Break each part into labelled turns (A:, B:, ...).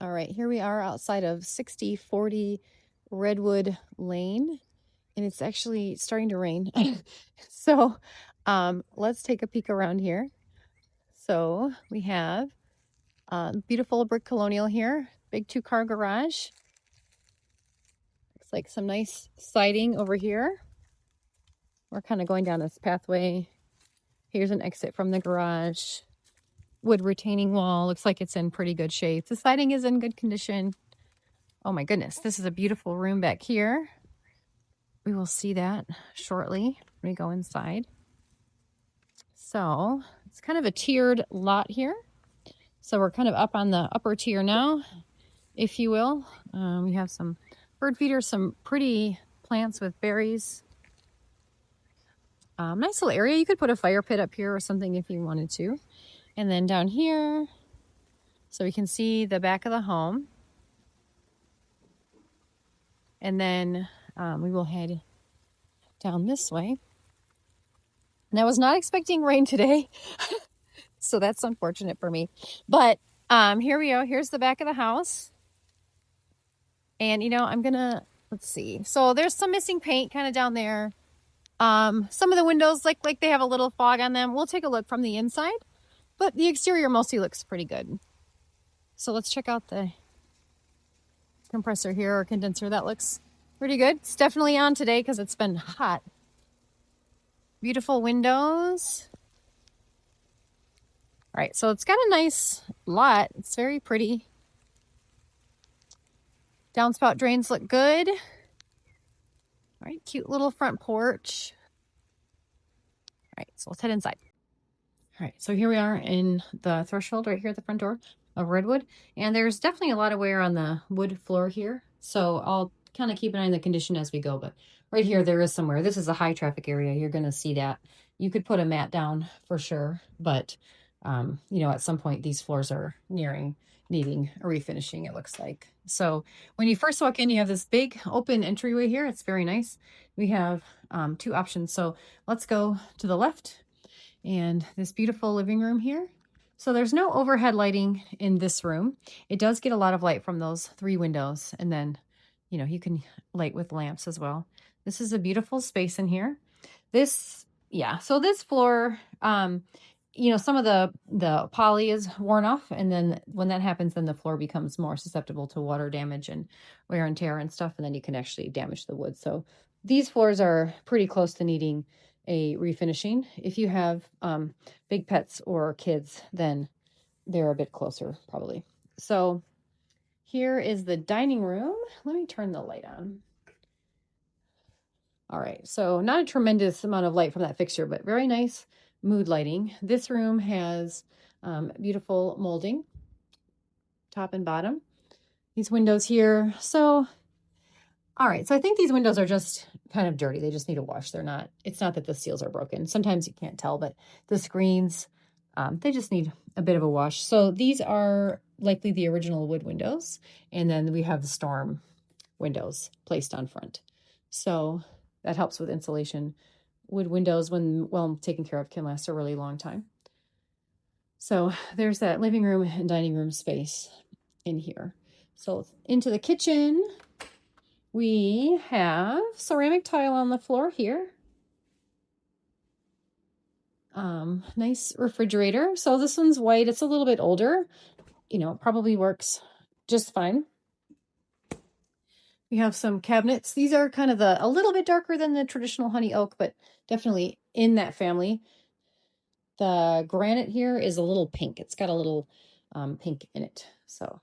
A: All right, here we are outside of 6040 Redwood Lane, and it's actually starting to rain. So let's take a peek around here. So we have beautiful brick colonial here, big 2-car garage. Looks like some nice siding over here. We're kind of going down this pathway. Here's an exit from the garage. Wood retaining wall. Looks like it's in pretty good shape. The siding is in good condition. Oh my goodness, this is a beautiful room back here. We will see that shortly when we go inside. So it's kind of a tiered lot here. So we're kind of up on the upper tier now, if you will. We have some bird feeders, some pretty plants with berries. Nice little area. You could put a fire pit up here or something if you wanted to. And then down here, so we can see the back of the home. And then we will head down this way. And I was not expecting rain today, so that's unfortunate for me. But here we go. Here's the back of the house. And, you know, I'm going to, let's see. So there's some missing paint kind of down there. Some of the windows, like they have a little fog on them. We'll take a look from the inside. But the exterior mostly looks pretty good. So let's check out the compressor here, or condenser. That looks pretty good. It's definitely on today because it's been hot. Beautiful windows. All right, so it's got a nice lot. It's very pretty. Downspout drains look good. All right, cute little front porch. All right, so let's head inside. All right, so here we are in the threshold right here at the front door of Redwood. And there's definitely a lot of wear on the wood floor here. So I'll kind of keep an eye on the condition as we go. But right here, there is some wear. This is a high traffic area. You're going to see that. You could put a mat down for sure. But, you know, at some point, these floors are needing a refinishing, it looks like. So when you first walk in, you have this big open entryway here. It's very nice. We have 2 options. So let's go to the left. And this beautiful living room here. So there's no overhead lighting in this room. It does get a lot of light from those 3 windows. And then, you know, you can light with lamps as well. This is a beautiful space in here. So this floor, you know, some of the poly is worn off. And then when that happens, then the floor becomes more susceptible to water damage and wear and tear and stuff. And then you can actually damage the wood. So these floors are pretty close to needing a refinishing. If you have big pets or kids, then they're a bit closer probably. So here is the dining room. Let me turn the light on. All right, so not a tremendous amount of light from that fixture, but very nice mood lighting. This room has beautiful molding, top and bottom. These windows here. So all right, so I think these windows are just kind of dirty. They just need a wash. It's not that the seals are broken. Sometimes you can't tell, but the screens, they just need a bit of a wash. So these are likely the original wood windows. And then we have the storm windows placed on front. So that helps with insulation. Wood windows, when well taken care of, can last a really long time. So there's that living room and dining room space in here. So into the kitchen. We have ceramic tile on the floor here. Nice refrigerator. So this one's white. It's a little bit older. You know, it probably works just fine. We have some cabinets. These are kind of a little bit darker than the traditional honey oak, but definitely in that family. The granite here is a little pink. It's got a little pink in it. So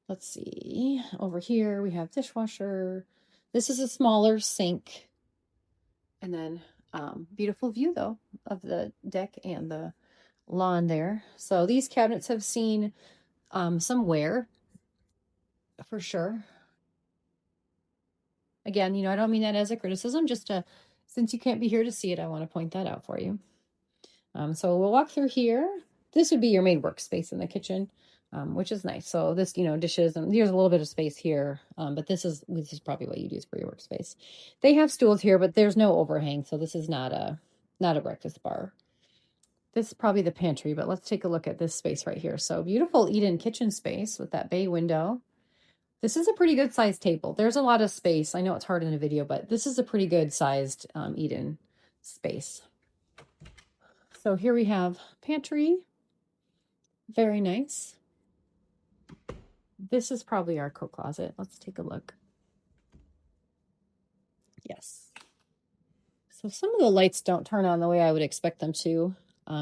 A: let's see. Over here we have dishwasher. This is a smaller sink. And then beautiful view though of the deck and the lawn there. So these cabinets have seen some wear for sure. Again, you know, I don't mean that as a criticism, just since you can't be here to see it, I want to point that out for you. So we'll walk through here. This would be your main workspace in the kitchen, which is nice. So this, you know, dishes, and there's a little bit of space here, but this is probably what you'd use for your workspace. They have stools here, but there's no overhang, so this is not a breakfast bar. This is probably the pantry, but let's take a look at this space right here. So beautiful eat-in kitchen space with that bay window. This is a pretty good sized table. There's a lot of space. I know it's hard in a video, but this is a pretty good sized eat-in space. So here we have pantry. Very nice. This is probably our coat closet. Let's take a look. Yes. So some of the lights don't turn on the way I would expect them to.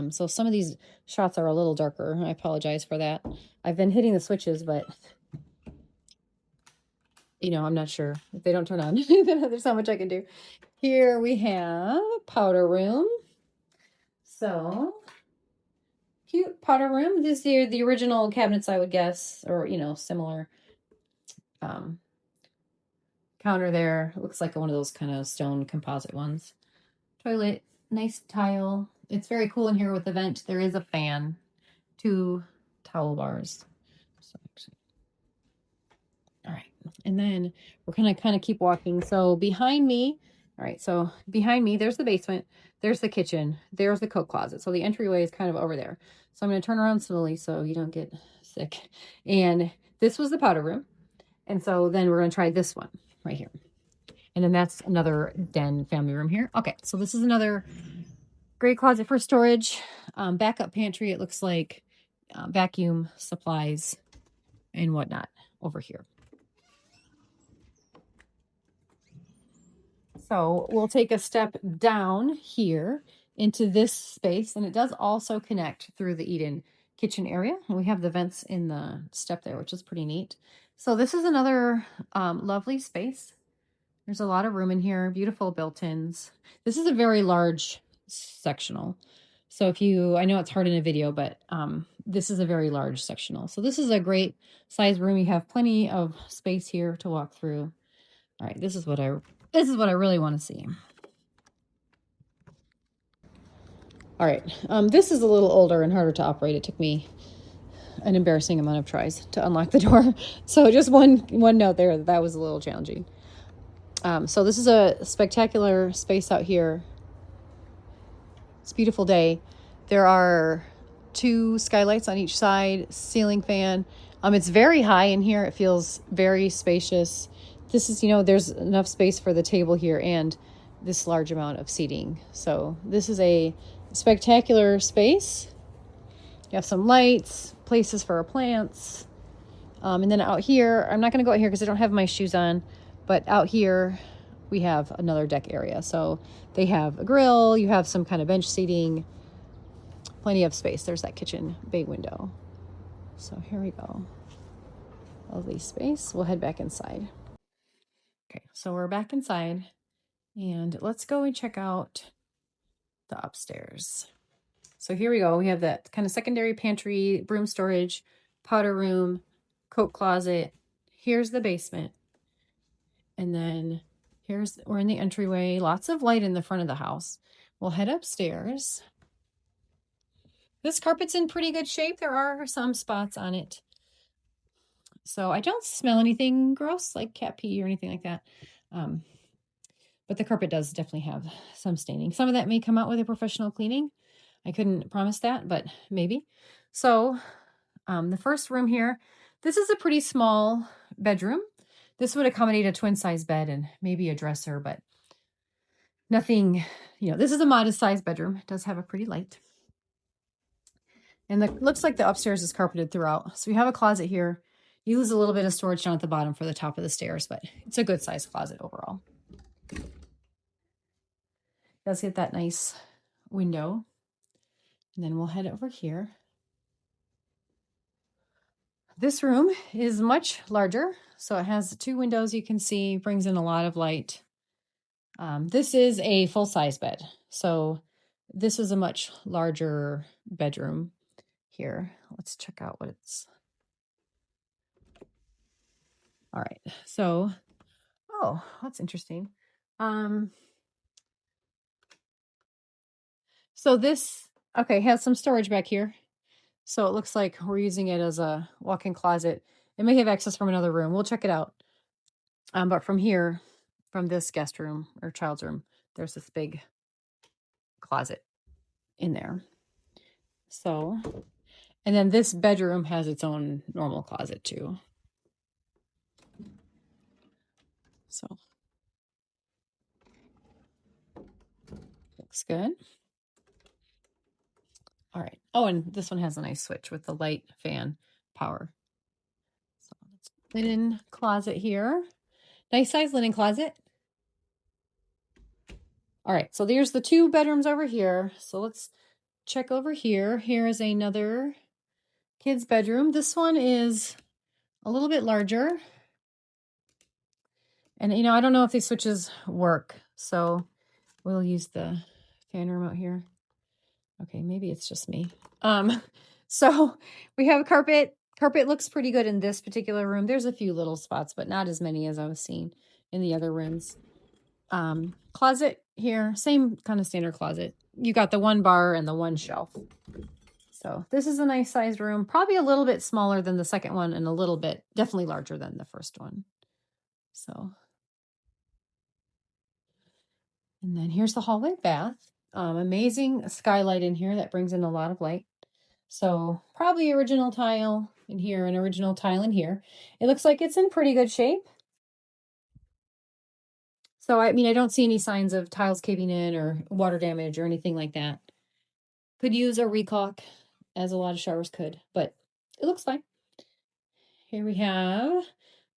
A: So some of these shots are a little darker. I apologize for that. I've been hitting the switches, but you know, I'm not sure if they don't turn on. There's not much I can do. Here we have powder room. So cute powder room. This is the original cabinets, I would guess, or you know, similar. Counter there. It looks like one of those kind of stone composite ones. Toilet, nice tile. It's very cool in here with the vent. There is a fan, 2 towel bars. So actually, all right. And then we're gonna kind of keep walking. So behind me, all right, so behind me, there's the basement, there's the kitchen, there's the coat closet. So the entryway is kind of over there. So I'm gonna turn around slowly so you don't get sick. And this was the powder room. And so then we're gonna try this one right here. And then that's another den family room here. Okay, so this is another great closet for storage. Backup pantry, it looks like vacuum supplies and whatnot over here. So we'll take a step down here into this space, and it does also connect through the eat-in kitchen area. And we have the vents in the step there, which is pretty neat. So this is another lovely space. There's a lot of room in here, beautiful built-ins. This is a very large sectional. So if you, I know it's hard in a video, but this is a very large sectional. So this is a great size room. You have plenty of space here to walk through. All right, this is what I really want to see. All right, this is a little older and harder to operate. It took me an embarrassing amount of tries to unlock the door. So just one note there, that was a little challenging. So this is a spectacular space out here. It's a beautiful day. There are 2 skylights on each side, ceiling fan. It's very high in here. It feels very spacious. This is, you know, there's enough space for the table here and this large amount of seating. So this is a spectacular space. You have some lights, places for our plants. And then out here, I'm not going to go out here because I don't have my shoes on. But out here, we have another deck area. So they have a grill, you have some kind of bench seating, plenty of space. There's that kitchen bay window. So here we go. Lovely space. We'll head back inside. Okay, so we're back inside. And let's go and check out the upstairs. So here we go. We have that kind of secondary pantry, broom storage, powder room, coat closet. Here's the basement. And then we're in the entryway. Lots of light in the front of the house. We'll head upstairs. This carpet's in pretty good shape. There are some spots on it. So I don't smell anything gross like cat pee or anything like that. But the carpet does definitely have some staining. Some of that may come out with a professional cleaning. I couldn't promise that, but maybe. So the first room here, this is a pretty small bedroom. This would accommodate a twin size bed and maybe a dresser, but nothing, you know, this is a modest size bedroom. It does have a pretty light. And looks like the upstairs is carpeted throughout. So you have a closet here. You lose a little bit of storage down at the bottom for the top of the stairs, but it's a good size closet overall. It does get that nice window. And then we'll head over here. This room is much larger. So it has 2 windows you can see, brings in a lot of light. This is a full-size bed. So this is a much larger bedroom here. Let's check out what it's. All right. So, oh, that's interesting. So this, okay, has some storage back here. So it looks like we're using it as a walk-in closet. It may have access from another room. We'll check it out. But from here, from this guest room or child's room, there's this big closet in there. So, and then this bedroom has its own normal closet too. So, looks good. All right. Oh, and this one has a nice switch with the light, fan, power. So, linen closet here. Nice size linen closet. All right, so there's the 2 bedrooms over here. So let's check over here. Here is another kid's bedroom. This one is a little bit larger. And, you know, I don't know if these switches work. So we'll use the fan remote here. Okay, maybe it's just me. So we have a carpet. Carpet looks pretty good in this particular room. There's a few little spots, but not as many as I was seeing in the other rooms. Closet here, same kind of standard closet. You got the 1 bar and the 1 shelf. So this is a nice sized room, probably a little bit smaller than the second one and a little bit, definitely larger than the first one. So, and then here's the hallway bath. Amazing skylight in here that brings in a lot of light. So probably original tile in here and original tile in here. It looks like it's in pretty good shape. So, I mean, I don't see any signs of tiles caving in or water damage or anything like that. Could use a recaulk, as a lot of showers could, but it looks fine. Here we have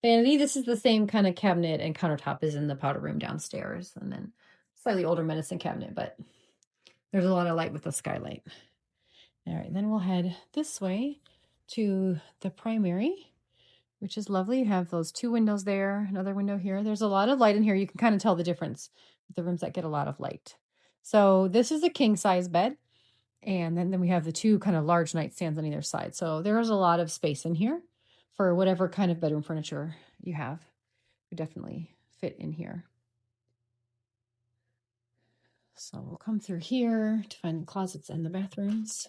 A: vanity. This is the same kind of cabinet and countertop as in the powder room downstairs. And then slightly older medicine cabinet, but there's a lot of light with the skylight. All right, then we'll head this way to the primary, which is lovely. You have those 2 windows there, another window here. There's a lot of light in here. You can kind of tell the difference with the rooms that get a lot of light. So this is a king size bed. And then we have the 2 kind of large nightstands on either side. So there's a lot of space in here for whatever kind of bedroom furniture you have. Would definitely fit in here. So we'll come through here to find the closets and the bathrooms.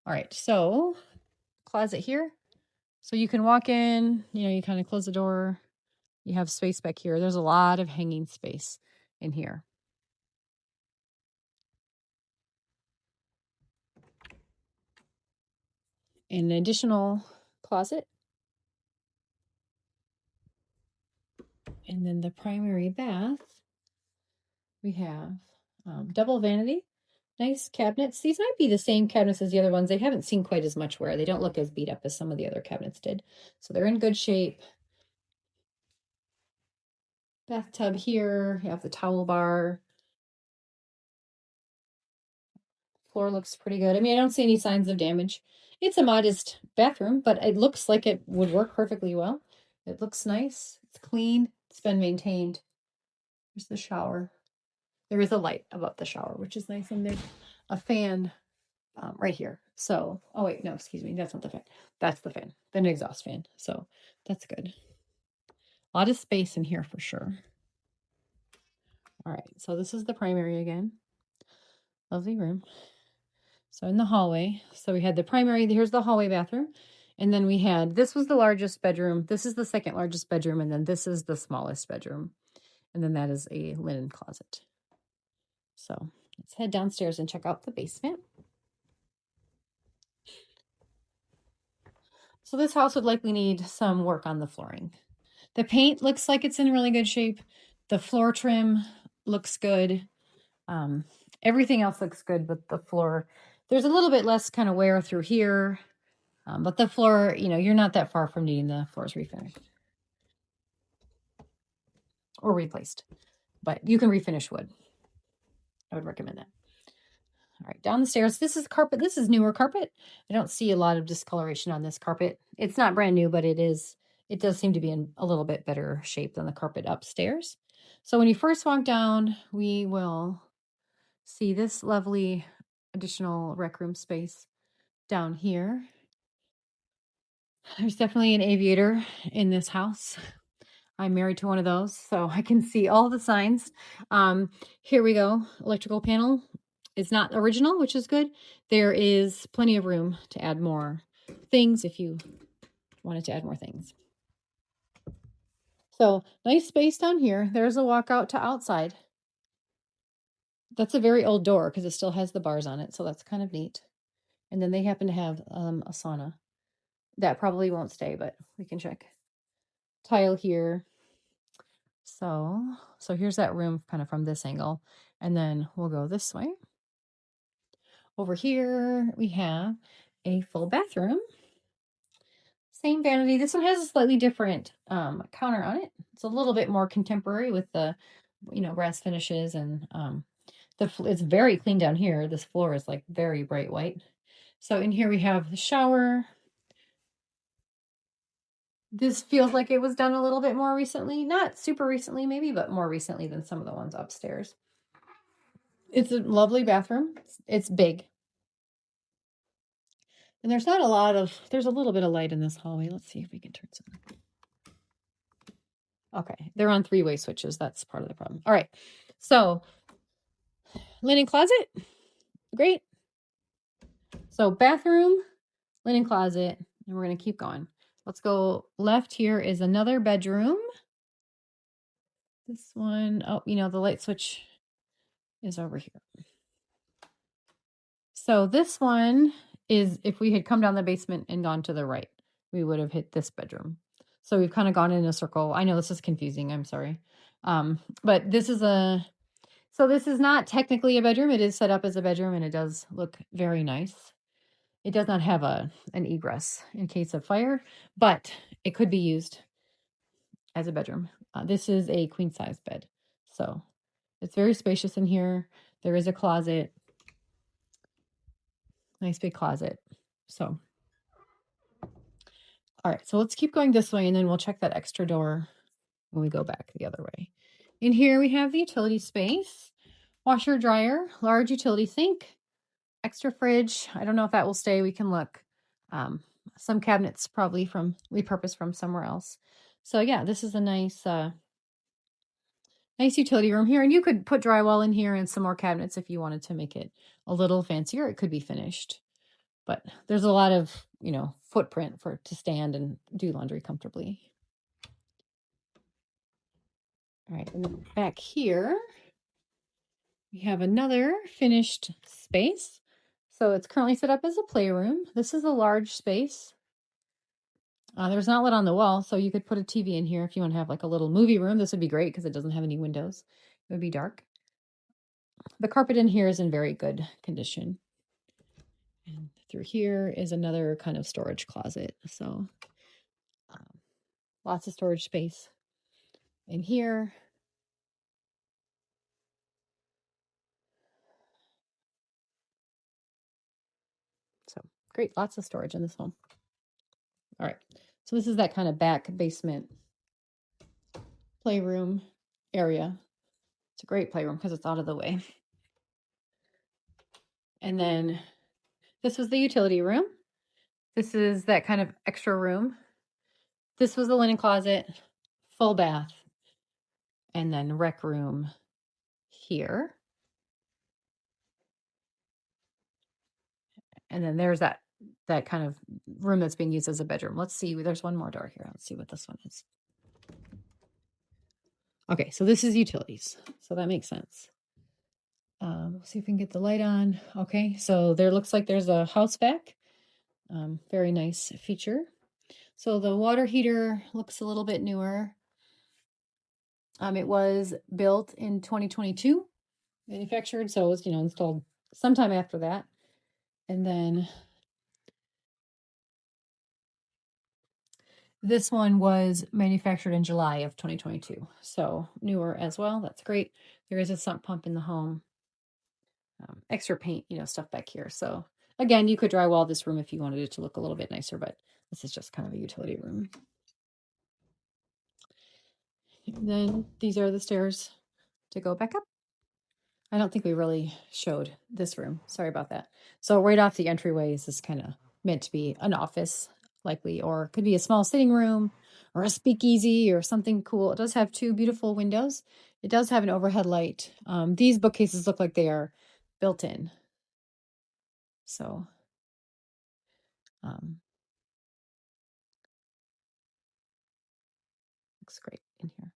A: All right, so closet here. So you can walk in, you know, you kind of close the door. You have space back here. There's a lot of hanging space in here. An additional closet. And then the primary bath, we have double vanity, nice cabinets. These might be the same cabinets as the other ones. They haven't seen quite as much wear. They don't look as beat up as some of the other cabinets did. So they're in good shape. Bathtub here, you have the towel bar. Floor looks pretty good. I mean, I don't see any signs of damage. It's a modest bathroom, but it looks like it would work perfectly well. It looks nice. It's clean. It's been maintained. There's the shower. There is a light above the shower, which is nice. And there's a fan right here. So, oh wait, no, excuse me. That's not the fan. That's the fan, an exhaust fan. So that's good. A lot of space in here for sure. All right, so this is the primary again. Lovely room. So in the hallway, so we had the primary, here's the hallway bathroom. And then we had, this was the largest bedroom. This is the second largest bedroom. And then this is the smallest bedroom. And then that is a linen closet. So let's head downstairs and check out the basement. So this house would likely need some work on the flooring. The paint looks like it's in really good shape. The floor trim looks good. Everything else looks good, but the floor, there's a little bit less kind of wear through here. But the floor, you know, you're not that far from needing the floors refinished or replaced, but you can refinish wood. I would recommend that. All right, down the stairs. This is carpet. This is newer carpet. I don't see a lot of discoloration on this carpet. It's not brand new, but it does seem to be in a little bit better shape than the carpet upstairs. So when you first walk down, we will see this lovely additional rec room space down here. There's definitely an aviator in this house. I'm married to one of those, so I can see all the signs. Here we go. Electrical panel is not original, which is good. There is plenty of room to add more things if you wanted to add more things. So nice space down here. There's a walkout to outside. That's a very old door because it still has the bars on it, so that's kind of neat. And then they happen to have a sauna. That probably won't stay, but we can check. Tile here. So here's that room kind of from this angle. And then we'll go this way. Over here, we have a full bathroom. Same vanity. This one has a slightly different counter on it. It's a little bit more contemporary with the, brass finishes, and it's very clean down here. This floor is like very bright white. So in here we have the shower. This feels like it was done a little bit more recently. Not super recently maybe, but more recently than some of the ones upstairs. It's a lovely bathroom. It's big. And there's not a lot of, there's a little bit of light in this hallway. Let's see if we can turn something. Okay, they're on 3-way switches. That's part of the problem. All right, so linen closet, great. So bathroom, linen closet, and we're gonna keep going. Let's go left. Here is another bedroom. This one, oh, the light switch is over here. So this one is, if we had come down the basement and gone to the right, we would have hit this bedroom. So we've kind of gone in a circle. I know this is confusing. I'm sorry. But this is so this is not technically a bedroom. It is set up as a bedroom, and it does look very nice. It does not have an egress in case of fire, but it could be used as a bedroom. This is a queen size bed. So it's very spacious in here. There is a closet. Nice big closet. So, all right, so let's keep going this way, and then we'll check that extra door when we go back the other way. In here, we have the utility space, washer, dryer, large utility sink, extra fridge. I don't know if that will stay. We can look. Some cabinets probably repurposed from somewhere else. So yeah, this is a nice utility room here. And you could put drywall in here and some more cabinets if you wanted to make it a little fancier. It could be finished. But there's a lot of, footprint to stand and do laundry comfortably. All right, and then back here, we have another finished space. So it's currently set up as a playroom. This is a large space. There's an outlet on the wall, so you could put a TV in here if you want to have like a little movie room. This would be great because it doesn't have any windows. It would be dark. The carpet in here is in very good condition. And through here is another kind of storage closet. So lots of storage space in here. So great, lots of storage in this home. All right, so this is that kind of back basement playroom area. It's a great playroom because it's out of the way. And then this was the utility room. This is that kind of extra room. This was the linen closet, full bath, and then rec room here. And then there's that kind of room that's being used as a bedroom. Let's see, there's one more door here. Let's see what this one is. Okay, so this is utilities. So that makes sense. We'll see if we can get the light on. Okay, so there looks like there's a house vac. Very nice feature. So the water heater looks a little bit newer. It was built in 2022, manufactured, so it was, installed sometime after that. And then this one was manufactured in July of 2022, so newer as well. That's great. There is a sump pump in the home. Extra paint, stuff back here. So again, you could drywall this room if you wanted it to look a little bit nicer, but this is just kind of a utility room. And then these are the stairs to go back up. I don't think we really showed this room. Sorry about that. So right off the entryway is this kind of meant to be an office, likely, or it could be a small sitting room or a speakeasy or something cool. It does have 2 beautiful windows. It does have an overhead light. These bookcases look like they are built in. So looks great in here.